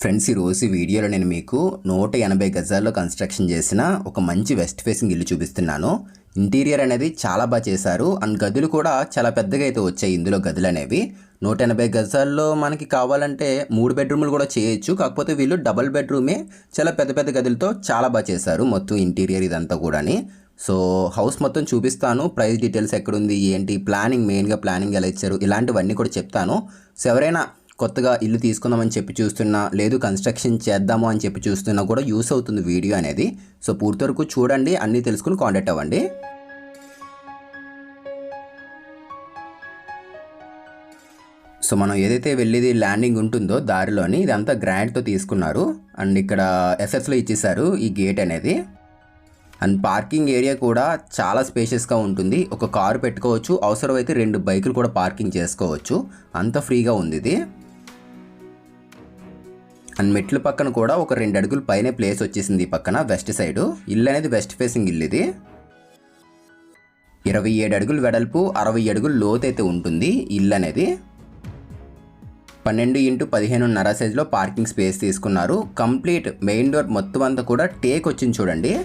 Friends, ఈరోజు వీడియోలో నేను మీకు 180 గజాల్లో కన్స్ట్రక్షన్ చేసిన ఒక మంచి వెస్ట్ ఫేసింగ్ ఇల్లు చూపిస్తున్నాను. ఇంటీరియర్ అనేది చాలా బాగా చేశారు అండ్ గదులు కూడా చాలా పెద్దగా అయితే వచ్చాయి. ఇందులో గదులు అనేవి 180 గజాల్లో మనకి కావాలంటే 3 బెడ్రూమ్లు కూడా చేయొచ్చు. కాకపోతే వీళ్ళు డబుల్ బెడ్రూమే చాలా పెద్ద పెద్ద గదులతో చాలా బాగా చేశారు మొత్తం ఇంటీరియర్ ఇదంతా కూడాని. సో హౌస్ మొత్తం చూపిస్తాను, ప్రైస్ డీటెయిల్స్ ఎక్కడుంది ఏంటి, ప్లానింగ్ మెయిన్గా ప్లానింగ్ ఎలా ఇచ్చారు ఇలాంటివన్నీ కూడా చెప్తాను. సో ఎవరైనా కొత్తగా ఇల్లు తీసుకుందామని చెప్పి చూస్తున్నా, లేదు కన్స్ట్రక్షన్ చేద్దాము అని చెప్పి చూస్తున్నా కూడా యూస్ అవుతుంది వీడియో అనేది. సో పూర్తి వరకు చూడండి, అన్నీ తెలుసుకుని కాంటాక్ట్ అవ్వండి. సో మనం ఏదైతే వెళ్ళేది ల్యాండింగ్ ఉంటుందో దారిలోని ఇదంతా గ్రాండ్తో తీసుకున్నారు అండ్ ఇక్కడ ఎస్ఎస్లో ఇచ్చేసారు ఈ గేట్ అనేది. అండ్ పార్కింగ్ ఏరియా కూడా చాలా స్పేషియస్గా ఉంటుంది. ఒక కారు పెట్టుకోవచ్చు, అవసరమైతే 2 బైకులు కూడా పార్కింగ్ చేసుకోవచ్చు, అంత ఫ్రీగా ఉంది ఇది. అండ్ మెట్ల పక్కన కూడా ఒక 2 అడుగుల పైన ప్లేస్ వచ్చేసింది ఈ పక్కన వెస్ట్ సైడ్. ఇల్లు అనేది వెస్ట్ ఫేసింగ్ ఇల్లు ఇది. 27 అడుగులు వెడల్పు, 60 అడుగులు లోతు అయితే ఉంటుంది ఇల్లు అనేది. 12 x 15.5 సైజులో పార్కింగ్ స్పేస్ తీసుకున్నారు. కంప్లీట్ మెయిన్ డోర్ మొత్తం అంతా కూడా టేక్ వచ్చింది చూడండి.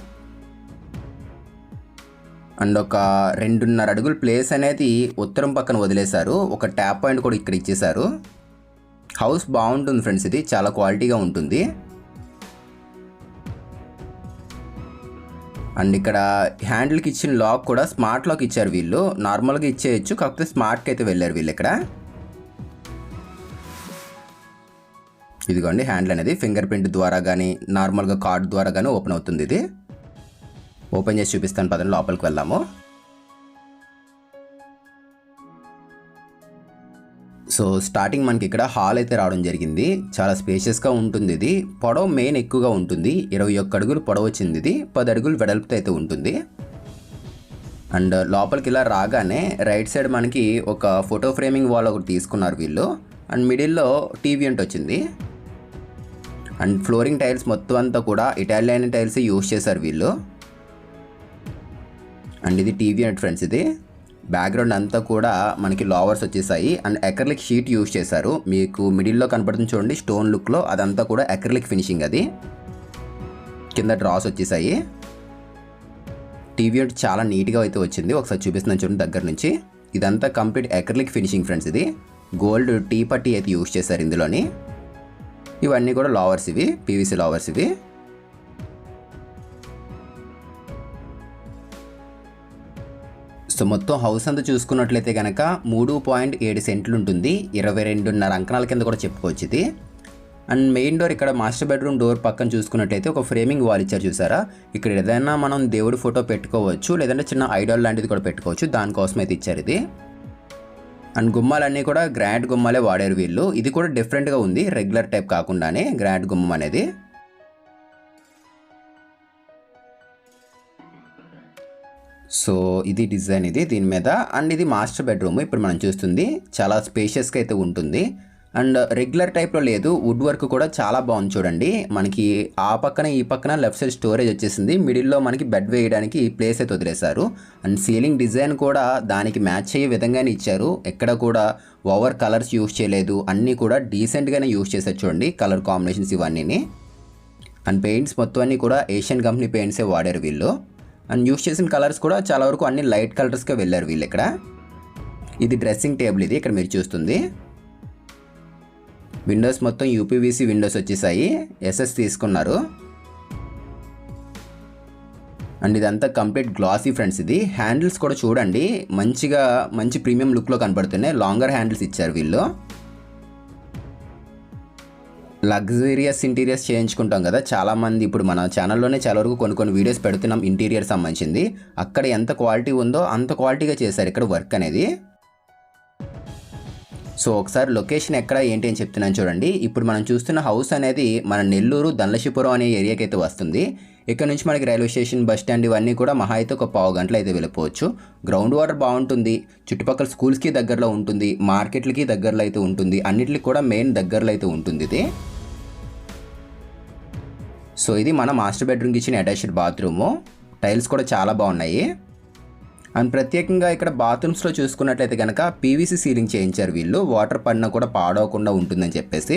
అండ్ ఒక 2.5 అడుగుల ప్లేస్ అనేది ఉత్తరం పక్కన వదిలేశారు. ఒక ట్యాప్ పాయింట్ కూడా ఇక్కడ ఇచ్చేశారు. హౌస్ బాగుంటుంది ఫ్రెండ్స్, ఇది చాలా క్వాలిటీగా ఉంటుంది. అండ్ ఇక్కడ హ్యాండిల్కి ఇచ్చిన లాక్ కూడా స్మార్ట్ లాక్ ఇచ్చారు వీళ్ళు. నార్మల్గా ఇచ్చేయచ్చు, కాకపోతే స్మార్ట్కి అయితే వెళ్ళారు వీళ్ళు ఇక్కడ. ఇదిగోండి హ్యాండిల్ అనేది ఫింగర్ ప్రింట్ ద్వారా కానీ నార్మల్గా కార్డ్ ద్వారా కానీ ఓపెన్ అవుతుంది. ఇది ఓపెన్ చేసి చూపిస్తాను, పదండి లోపలికి వెళ్దాము. సో స్టార్టింగ్ మనకి ఇక్కడ హాల్ అయితే రావడం జరిగింది. చాలా స్పేషియస్గా ఉంటుంది. ఇది పొడవు మెయిన్ ఎక్కువగా ఉంటుంది. 21 అడుగులు పొడవు వచ్చింది. ఇది 10 అడుగులు వెడల్పుతో అయితే ఉంటుంది. అండ్ లోపలికి ఇలా రాగానే రైట్ సైడ్ మనకి ఒక ఫోటో ఫ్రేమింగ్ వాల్ ఒకటి తీసుకున్నారు వీళ్ళు. అండ్ మిడిల్లో టీవీ యూనిట్ వచ్చింది. అండ్ ఫ్లోరింగ్ టైల్స్ మొత్తం అంతా కూడా ఇటాలియన్ టైల్స్ యూజ్ చేశారు వీళ్ళు. అండ్ ఇది టీవీ యూనిట్ ఫ్రెండ్స్. ఇది బ్యాక్గ్రౌండ్ అంతా కూడా మనకి లోవర్స్ వచ్చేసాయి అండ్ అక్రిలిక్ షీట్ యూజ్ చేశారు. మీకు మిడిల్లో కనపడుతుంది చూడండి స్టోన్ లుక్లో, అదంతా కూడా అక్రిలిక్ ఫినిషింగ్. అది కింద డ్రాస్ వచ్చేసాయి. టీవీ యూనిట్ చాలా నీట్గా అయితే వచ్చింది. ఒకసారి చూపిస్తున్నాను చూడండి దగ్గర నుంచి. ఇదంతా కంప్లీట్ అక్రిలిక్ ఫినిషింగ్ ఫ్రెండ్స్. ఇది గోల్డ్ టీ పట్టి అయితే యూజ్ చేశారు ఇందులోని. ఇవన్నీ కూడా లోవర్స్, ఇవి పీవీసీ లోవర్స్ ఇవి. సో మొత్తం హౌస్ అంతా చూసుకున్నట్లయితే కనుక 3.7 సెంట్లు ఉంటుంది. 22.5 అంకణాల కింద కూడా చెప్పుకోవచ్చు ఇది. అండ్ మెయిన్ డోర్ ఇక్కడ మాస్టర్ బెడ్రూమ్ డోర్ పక్కన చూసుకున్నట్లయితే ఒక ఫ్రేమింగ్ వాల్ ఇచ్చారు చూసారా. ఇక్కడ ఏదైనా మనం దేవుడి ఫోటో పెట్టుకోవచ్చు, లేదంటే చిన్న ఐడాల్ లాంటిది కూడా పెట్టుకోవచ్చు, దానికోసం అయితే ఇచ్చారు ఇది. అండ్ గుమ్మాలన్నీ కూడా గ్రాండ్ గుమ్మాలే వాడారు వీళ్ళు. ఇది కూడా డిఫరెంట్గా ఉంది, రెగ్యులర్ టైప్ కాకుండానే గ్రాండ్ గుమ్మం అనేది. సో ఇది డిజైన్ ఇది దీని మీద. అండ్ ఇది మాస్టర్ బెడ్రూమ్ ఇప్పుడు మనం చూస్తుంది. చాలా స్పేషియస్గా అయితే ఉంటుంది. అండ్ రెగ్యులర్ టైప్లో లేదు, వుడ్ వర్క్ కూడా చాలా బాగుంది చూడండి. మనకి ఆ పక్కన ఈ పక్కన లెఫ్ట్ సైడ్ స్టోరేజ్ వచ్చేసింది. మిడిల్లో మనకి బెడ్ వేయడానికి ప్లేస్ అయితే వదిలేశారు. అండ్ సీలింగ్ డిజైన్ కూడా దానికి మ్యాచ్ అయ్యే విధంగానే ఇచ్చారు. ఎక్కడ కూడా ఓవర్ కలర్స్ యూజ్ చేయలేదు, అన్నీ కూడా డీసెంట్గానే యూజ్ చేశారు చూడండి కలర్ కాంబినేషన్స్ ఇవన్నీ. అండ్ పెయింట్స్ మొత్తం అన్నీ కూడా ఏషియన్ కంపెనీ పెయింట్సే వాడారు వీళ్ళు. అండ్ యూస్ చేసిన కలర్స్ కూడా చాలా వరకు అన్ని లైట్ కలర్స్గా వెళ్ళారు వీళ్ళు ఇక్కడ. ఇది డ్రెస్సింగ్ టేబుల్, ఇది ఇక్కడ మీరు చూస్తుంది. విండోస్ మొత్తం యూపీవీసీ విండోస్ వచ్చేసాయి, ఎస్ఎస్ తీసుకున్నారు. అండ్ ఇదంతా కంప్లీట్ గ్లాసీ ఫ్రెండ్స్. ఇది హ్యాండిల్స్ కూడా చూడండి మంచిగా మంచి ప్రీమియం లుక్లో కనపడుతున్నాయి. లాంగర్ హ్యాండిల్స్ ఇచ్చారు వీళ్ళు. లగ్జరియస్ ఇంటీరియర్స్ చేయించుకుంటాం కదా చాలామంది. ఇప్పుడు మన ఛానల్లోనే చాలా వరకు కొన్ని వీడియోస్ పెడుతున్నాం ఇంటీరియర్ సంబంధించింది. అక్కడ ఎంత క్వాలిటీ ఉందో అంత క్వాలిటీగా చేశారు ఇక్కడ వర్క్ అనేది. సో ఒకసారి లొకేషన్ ఎక్కడ ఏంటి అని చెప్తున్నాను చూడండి. ఇప్పుడు మనం చూస్తున్న హౌస్ అనేది మన నెల్లూరు ధనలక్ష్మీపురం అనే ఏరియాకి అయితే వస్తుంది. ఇక్కడ నుంచి మనకి రైల్వే స్టేషన్, బస్ స్టాండ్ ఇవన్నీ కూడా మహా అయితే ఒక 15 గంటలు అయితే వెళ్ళిపోవచ్చు. గ్రౌండ్ వాటర్ బాగుంటుంది, చుట్టుపక్కల స్కూల్స్కి దగ్గరలో ఉంటుంది, మార్కెట్లకి దగ్గరలో అయితే ఉంటుంది, అన్నిటికి కూడా మెయిన్ దగ్గరలో అయితే ఉంటుంది ఇది. సో ఇది మన మాస్టర్ బెడ్రూమ్కి ఇచ్చిన అటాచ్డ్ బాత్రూము. టైల్స్ కూడా చాలా బాగున్నాయి. అండ్ ప్రత్యేకంగా ఇక్కడ బాత్రూమ్స్లో చూసుకున్నట్లయితే కనుక పీవీసీ సీలింగ్ చేయించారు వీళ్ళు. వాటర్ పడినా కూడా పాడవకుండా ఉంటుందని చెప్పేసి.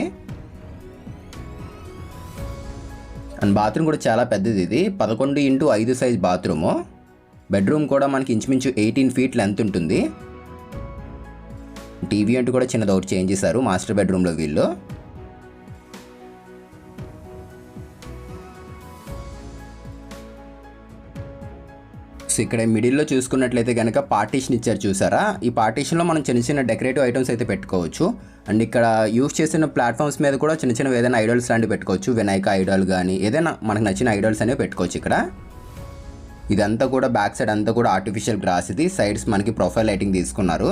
అండ్ బాత్రూమ్ కూడా చాలా పెద్దది. ఇది 11x5 సైజ్ బాత్రూము. బెడ్రూమ్ కూడా మనకి ఇంచుమించు 18 ఫీట్ లెంత్ ఉంటుంది. టీవీ అంటూ కూడా చిన్నది ఒకటి చేంజ్ చేశారు మాస్టర్ బెడ్రూమ్లో వీళ్ళు. సో ఇక్కడ మిడిల్లో చూసుకున్నట్లయితే కనుక పార్టీషన్ ఇచ్చారు చూసారా. ఈ పార్టీషన్లో మనం చిన్న చిన్న డెకరేటివ్ ఐటమ్స్ అయితే పెట్టుకోవచ్చు. అండ్ ఇక్కడ యూస్ చేసిన ప్లాట్ఫామ్స్ మీద కూడా చిన్న చిన్న ఏదైనా ఐడల్స్ లాంటివి పెట్టుకోవచ్చు. వినాయక ఐడల్ కానీ ఏదైనా మనకు నచ్చిన ఐడల్స్ అనేవి పెట్టుకోవచ్చు ఇక్కడ. ఇదంతా కూడా బ్యాక్ సైడ్ అంతా కూడా ఆర్టిఫిషియల్ గ్రాస్. ఇది సైడ్స్ మనకి ప్రొఫైల్ లైటింగ్ తీసుకున్నారు.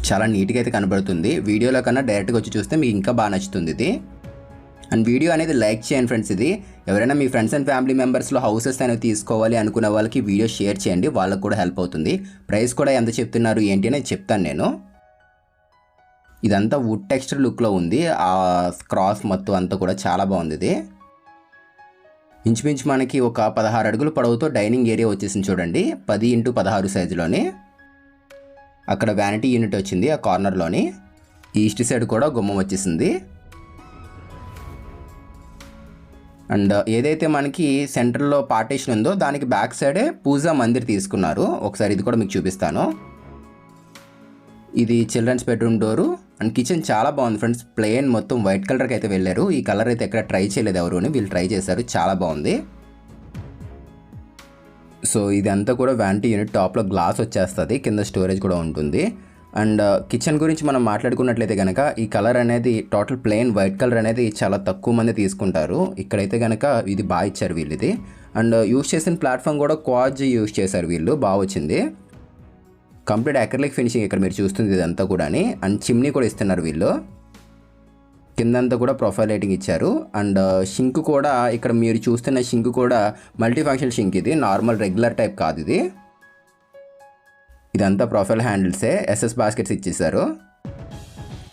చాలా నీట్గా అయితే కనబడుతుంది. వీడియోలో కన్నా డైరెక్ట్గా వచ్చి చూస్తే మీకు ఇంకా బాగా నచ్చుతుంది ఇది. అండ్ వీడియో అనేది లైక్ చేయండి ఫ్రెండ్స్. ఇది ఎవరైనా మీ ఫ్రెండ్స్ అండ్ ఫ్యామిలీ మెంబర్స్లో హౌసెస్ అనేవి తీసుకోవాలి అనుకునే వాళ్ళకి వీడియో షేర్ చేయండి, వాళ్ళకు కూడా హెల్ప్ అవుతుంది. ప్రైస్ కూడా ఎంత చెప్తున్నారు ఏంటి అనేది చెప్తాను నేను. ఇదంతా వుడ్ టెక్స్చర్ లుక్లో ఉంది. ఆ క్రాస్ మొత్తం అంతా కూడా చాలా బాగుంది. ఇది ఇంచుమించు మనకి ఒక 16 అడుగుల పొడవుతో డైనింగ్ ఏరియా వచ్చేసింది చూడండి. 10x16 సైజులోని. అక్కడ వ్యానిటీ యూనిట్ వచ్చింది ఆ కార్నర్లోని. ఈస్ట్ సైడ్ కూడా గుమ్మం వచ్చేసింది. అండ్ ఏదైతే మనకి సెంటర్లో పార్టీషన్ ఉందో దానికి బ్యాక్ సైడే పూజా మందిర్ తీసుకున్నారు. ఒకసారి ఇది కూడా మీకు చూపిస్తాను. ఇది children's bedroom door. And kitchen చాలా బాగుంది ఫ్రెండ్స్. ప్లెయిన్ మొత్తం వైట్ కలర్కి అయితే వెళ్ళారు. ఈ కలర్ అయితే ఎక్కడ ట్రై చేయలేదు ఎవరుని, వీళ్ళు ట్రై చేశారు. చాలా బాగుంది. సో ఇదంతా కూడా వ్యానిటీ యూనిట్. టాప్లో గ్లాస్ వచ్చేస్తుంది, కింద స్టోరేజ్ కూడా ఉంటుంది. అండ్ కిచెన్ గురించి మనం మాట్లాడుకున్నట్లయితే కనుక ఈ కలర్ అనేది టోటల్ ప్లెయిన్ వైట్ కలర్ అనేది చాలా తక్కువ మంది తీసుకుంటారు. ఇక్కడైతే కనుక ఇది బాగా ఇచ్చారు వీళ్ళు ఇది. అండ్ యూస్ చేసిన ప్లాట్ఫామ్ కూడా క్వాజ్ యూస్ చేశారు వీళ్ళు, బాగా వచ్చింది. కంప్లీట్ అక్రిలిక్ ఫినిషింగ్ ఇక్కడ మీరు చూస్తుంది ఇదంతా కూడా. అండ్ చిమ్నీ కూడా ఇస్తున్నారు వీళ్ళు. కిందంతా కూడా ప్రొఫైల్ లైటింగ్ ఇచ్చారు. అండ్ షింక్ కూడా ఇక్కడ మీరు చూస్తున్న షింక్ కూడా మల్టీ ఫంక్షన్ షింక్. ఇది నార్మల్ రెగ్యులర్ టైప్ కాదు ఇది. ఇదంతా ప్రొఫైల్ హ్యాండిల్సే, ఎస్ఎస్ బాస్కెట్స్ ఇచ్చేసారు.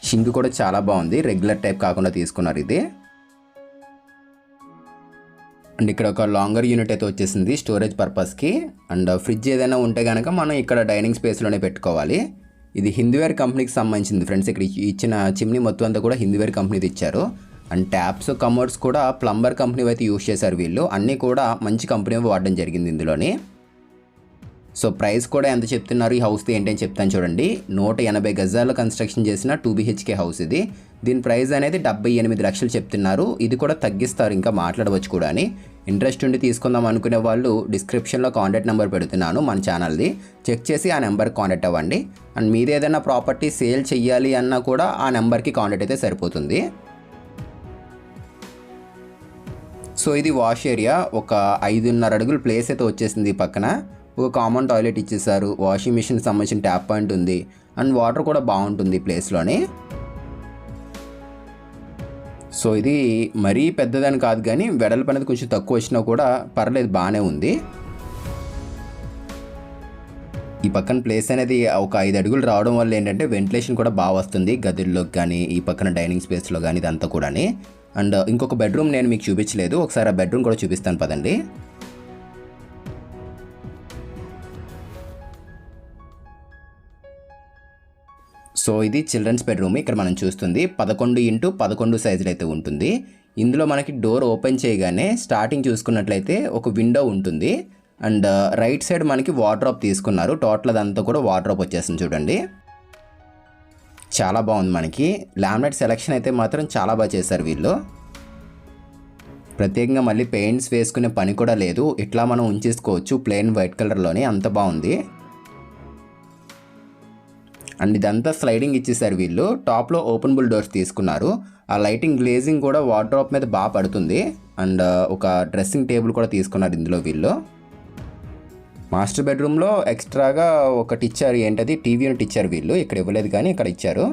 షింక్ కూడా చాలా బాగుంది, రెగ్యులర్ టైప్ కాకుండా తీసుకున్నారు ఇది. అండ్ ఇక్కడ ఒక లాంగర్ యూనిట్ అయితే వచ్చేసింది స్టోరేజ్ పర్పస్కి. అండ్ ఫ్రిడ్జ్ ఏదైనా ఉంటే కనుక మనం ఇక్కడ డైనింగ్ స్పేస్లోనే పెట్టుకోవాలి. ఇది హిందూవేర్ కంపెనీకి సంబంధించింది ఫ్రెండ్స్. ఇక్కడ ఇచ్చిన చిమ్నీ మొత్తం అంతా కూడా హిందూవేర్ కంపెనీది ఇచ్చారు. అండ్ ట్యాప్స్ కమోడ్స్ కూడా ప్లంబర్ కంపెనీ అయితే యూస్ చేశారు వీళ్ళు. అన్నీ కూడా మంచి కంపెనీ వాడడం జరిగింది ఇందులోని. సో ప్రైస్ కూడా ఎంత చెప్తున్నారు ఈ హౌస్ది ఏంటని చెప్తాను చూడండి. 180 గజాల్లో కన్స్ట్రక్షన్ చేసిన 2 BHK హౌస్ ఇది. దీని ప్రైస్ అనేది 78 లక్షలు చెప్తున్నారు. ఇది కూడా తగ్గిస్తారు, ఇంకా మాట్లాడవచ్చు కూడా అని. ఇంట్రెస్ట్ ఉండి తీసుకుందాం అనుకునే వాళ్ళు డిస్క్రిప్షన్లో కాంటాక్ట్ నెంబర్ పెడుతున్నాను మన ఛానల్ది. చెక్ చేసి ఆ నెంబర్కి కాంటాక్ట్ అవ్వండి. అండ్ మీది ఏదైనా ప్రాపర్టీ సేల్ చెయ్యాలి అన్నా కూడా ఆ నెంబర్కి కాంటాక్ట్ అయితే సరిపోతుంది. సో ఇది వాష్ ఏరియా. ఒక 5.5 అడుగుల ప్లేస్ అయితే వచ్చేసింది. ఈ పక్కన ఒక కామన్ టాయిలెట్ ఇచ్చేసారు. వాషింగ్ మిషన్ సంబంధించిన ట్యాప్ పాయింట్ ఉంది. అండ్ వాటర్ కూడా బాగుంటుంది ప్లేస్లోని. సో ఇది మరీ పెద్దదని కాదు కానీ వెడల్పు అనేది కొంచెం తక్కువ వచ్చినా కూడా పర్లేదు, బాగానే ఉంది. ఈ పక్కన ప్లేస్ అనేది ఒక 5 అడుగులు రావడం వల్ల ఏంటంటే వెంటిలేషన్ కూడా బాగా వస్తుంది గదుల్లోకి కానీ ఈ పక్కన డైనింగ్ స్పేస్లో కానీ ఇదంతా కూడా. అండ్ ఇంకొక బెడ్రూమ్ నేను మీకు చూపించలేదు, ఒకసారి ఆ బెడ్రూమ్ కూడా చూపిస్తాను పదండి. సో ఇది చిల్డ్రన్స్ బెడ్రూమ్. ఇక్కడ మనం చూస్తుంది 11x11 సైజులో అయితే ఉంటుంది. ఇందులో మనకి డోర్ ఓపెన్ చేయగానే స్టార్టింగ్ చూసుకున్నట్లయితే ఒక విండో ఉంటుంది. అండ్ రైట్ సైడ్ మనకి వార్డ్రోబ్ తీసుకున్నారు. టోటల్ అదంతా కూడా వార్డ్రోబ్ వచ్చేస్తుంది చూడండి. చాలా బాగుంది. మనకి లామినేట్ సెలెక్షన్ అయితే మాత్రం చాలా బాగా చేశారు వీళ్ళు. ప్రత్యేకంగా మళ్ళీ పెయింట్స్ వేసుకునే పని కూడా లేదు, ఇట్లా మనం ఉంచేసుకోవచ్చు ప్లెయిన్ వైట్ కలర్లోనే, అంత బాగుంది. అండ్ ఇదంతా స్లైడింగ్ ఇచ్చేసారు వీళ్ళు. టాప్లో ఓపెనబుల్ డోర్స్ తీసుకున్నారు. ఆ లైటింగ్ గ్లేజింగ్ కూడా వార్డ్రోబ్ మీద బాగా పడుతుంది. అండ్ ఒక డ్రెస్సింగ్ టేబుల్ కూడా తీసుకున్నారు ఇందులో వీళ్ళు. మాస్టర్ బెడ్రూమ్లో ఎక్స్ట్రాగా ఒకటి ఇచ్చారు, ఏంటది టీవీ యూనిట్ ఇచ్చారు వీళ్ళు. ఇక్కడ ఇవ్వలేదు కానీ ఇక్కడ ఇచ్చారు.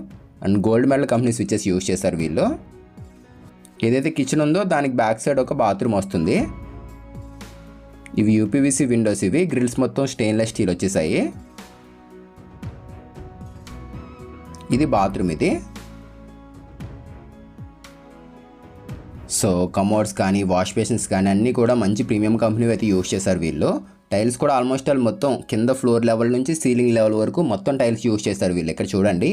And gold medal company switches use చేశారు వీళ్ళు. ఏదైతే కిచెన్ ఉందో దానికి బ్యాక్ సైడ్ ఒక బాత్రూమ్ వస్తుంది. ఇవి యూపీవీసీ విండోస్. ఇవి గ్రిల్స్ మొత్తం స్టెయిన్లెస్ స్టీల్ వచ్చేసాయి. ఇది బాత్రూమ్ ఇది. సో కమోడ్స్ కానీ వాష్ బేసిన్స్ కానీ అన్నీ కూడా మంచి ప్రీమియం కంపెనీ అయితే యూజ్ చేశారు వీళ్ళు. టైల్స్ కూడా ఆల్మోస్ట్ ఆల్ మొత్తం కింద ఫ్లోర్ లెవెల్ నుంచి సీలింగ్ లెవెల్ వరకు మొత్తం టైల్స్ యూజ్ చేశారు వీళ్ళు. ఇక్కడ చూడండి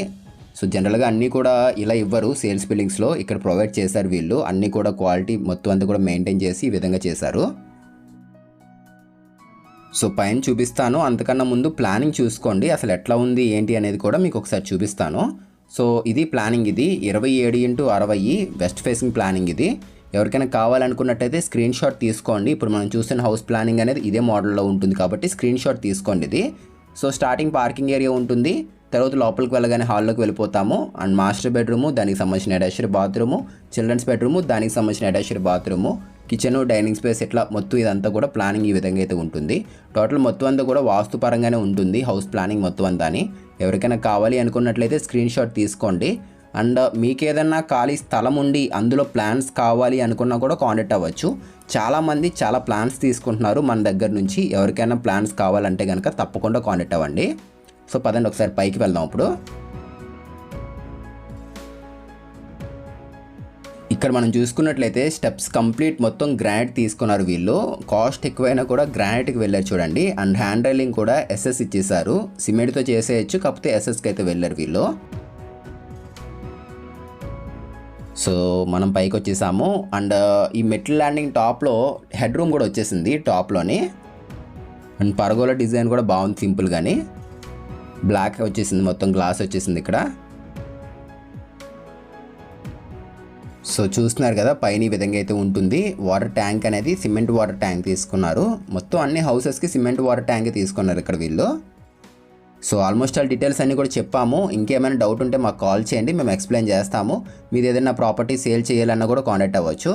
సో జనరల్గా అన్నీ కూడా ఇలా ఇవ్వరు సేల్స్ బిల్డింగ్స్లో, ఇక్కడ ప్రొవైడ్ చేశారు వీళ్ళు. అన్నీ కూడా క్వాలిటీ మొత్తం అంతా కూడా మెయింటైన్ చేసి ఈ విధంగా చేశారు. సో పైన చూపిస్తాను, అంతకన్నా ముందు ప్లానింగ్ చూసుకోండి అసలు ఎట్లా ఉంది ఏంటి అనేది కూడా మీకు ఒకసారి చూపిస్తాను. సో ఇది ప్లానింగ్, ఇది 27x60 వెస్ట్ ఫేసింగ్ ప్లానింగ్. ఇది ఎవరికైనా కావాలనుకున్నట్టయితే స్క్రీన్ షాట్ తీసుకోండి. ఇప్పుడు మనం చూసిన హౌస్ ప్లానింగ్ అనేది ఇదే మోడల్లో ఉంటుంది కాబట్టి స్క్రీన్ షాట్ తీసుకోండి ఇది. సో స్టార్టింగ్ పార్కింగ్ ఏరియా ఉంటుంది, తర్వాత లోపలికి వెళ్ళగానే హాల్లోకి వెళ్ళిపోతాము. అండ్ మాస్టర్ బెడ్రూము, దానికి సంబంధించిన అటాచ్డ్ బాత్రూము, చిల్డ్రన్స్ బెడ్రూము, దానికి సంబంధించిన attached bathroom, kitchen, dining space, ఇట్లా మొత్తం ఇదంతా కూడా ప్లానింగ్ ఈ విధంగా అయితే ఉంటుంది. టోటల్ మొత్తం అంతా కూడా వాస్తుపరంగానే ఉంటుంది హౌస్ ప్లానింగ్ మొత్తం అంతా అని. ఎవరికైనా కావాలి అనుకున్నట్లయితే స్క్రీన్ షాట్ తీసుకోండి. అండ్ మీకు ఏదైనా ఖాళీ స్థలం ఉండి అందులో ప్లాన్స్ కావాలి అనుకున్నా కూడా కాంటాక్ట్ అవ్వచ్చు. చాలామంది చాలా ప్లాన్స్ తీసుకుంటున్నారు మన దగ్గర నుంచి. ఎవరికైనా ప్లాన్స్ కావాలంటే కనుక తప్పకుండా కాంటాక్ట్ అవ్వండి. సో పదండి ఒకసారి పైకి వెళ్దాం. ఇప్పుడు ఇక్కడ మనం చూసుకున్నట్లయితే స్టెప్స్ కంప్లీట్ మొత్తం గ్రానైట్ తీసుకున్నారు వీళ్ళు. కాస్ట్ ఎక్కువైనా కూడా గ్రానైట్కి వెళ్ళారు చూడండి. అండ్ హ్యాండ్ రైలింగ్ కూడా ఎస్ఎస్ ఇచ్చేసారు. సిమెంట్తో చేసేయచ్చు, కాకపోతే ఎస్ఎస్కి అయితే వెళ్ళారు వీళ్ళు. సో మనం పైకి వచ్చేసాము. అండ్ ఈ మెటల్ ల్యాండింగ్ టాప్లో హెడ్ రూమ్ కూడా వచ్చేసింది టాప్లోని. అండ్ పరగోల డిజైన్ కూడా బాగుంది, సింపుల్ కానీ బ్లాక్ వచ్చేసింది, మొత్తం గ్లాస్ వచ్చేసింది ఇక్కడ. సో చూస్తున్నారు కదా పైన ఈ విధంగా అయితే ఉంటుంది. వాటర్ ట్యాంక్ అనేది సిమెంట్ వాటర్ ట్యాంక్ తీసుకున్నారు. మొత్తం అన్ని హౌసెస్కి సిమెంట్ వాటర్ ట్యాంక్ తీసుకున్నారు ఇక్కడ వీళ్ళు. సో ఆల్మోస్ట్ ఆల్ డీటెయిల్స్ అన్నీ కూడా చెప్పాము. ఇంకేమైనా డౌట్ ఉంటే మాకు కాల్ చేయండి, మేము ఎక్స్ప్లెయిన్ చేస్తాము. మీరు ఏదైనా ప్రాపర్టీ సేల్ చేయాలన్నా కూడా కాంటాక్ట్ అవ్వచ్చు.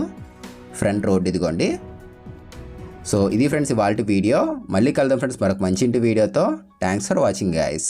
ఫ్రంట్ రోడ్ ఇదిగోండి. సో ఇది ఫ్రెండ్స్ ఇవాల్టి వీడియో. మళ్ళీ కలుద్దాం ఫ్రెండ్స్ మరొక మంచి ఇంటి వీడియోతో. Thanks for watching guys.